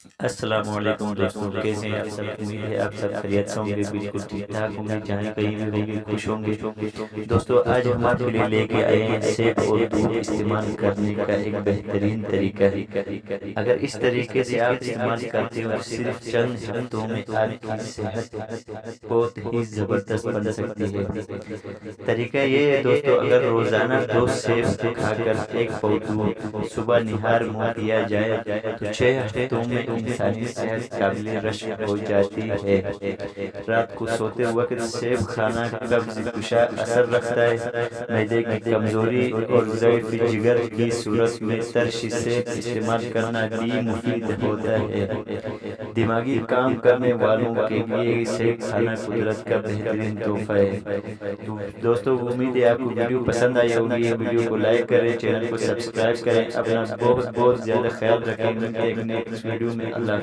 السلام علیکم دوستوں، کیسے ہیں آپ سب؟ امید ہے آپ سب خیریت سے ہوں گے، بالکل ٹھیک ٹھاک ہوں گے، جہاں کہیں بھی ہوں گے خوش ہوں گے۔ دوستوں آج ہم آپ کے لیے لے کے آئے ہیں سیب اور دودھ استعمال کرنے کا ایک بہترین طریقہ ہے۔ اگر اس طریقے سے آپ استعمال کرتے ہو تو صرف چند ہفتوں میں آپ کی صحت بہت ہی زبردست بن سکتی ہے۔ طریقہ یہ ہے دوستوں، اگر روزانہ 2 سیب کھا کر ایک پاؤ دودھ صبح نہار منہ پیا جائے تو 6 ہفتوں میں انسانی صحت قابل رشک ہو جاتی ہے۔ رات کو سوتے وقت سیب کھانا قبض کشا اثر رکھتا ہے۔ معدے کی کمزوری اور ضعف جگر کی صورت میں ترش سیب استعمال کرنا بھی مفید ہوتا ہے۔ دماغی کام کرنے والوں کے لیے سیب کھانا قدرت کا بہترین تحفہ ہے۔ تو دوستوں امید ہے آپ کو ویڈیو پسند آئی ہوگی، ویڈیو کو لائک کریں، چینل کو سبسکرائب کریں، اپنا بہت بہت زیادہ خیال رکھیں۔ ملتے ہیں ایک نیکسٹ ویڈیو میں۔ اللہ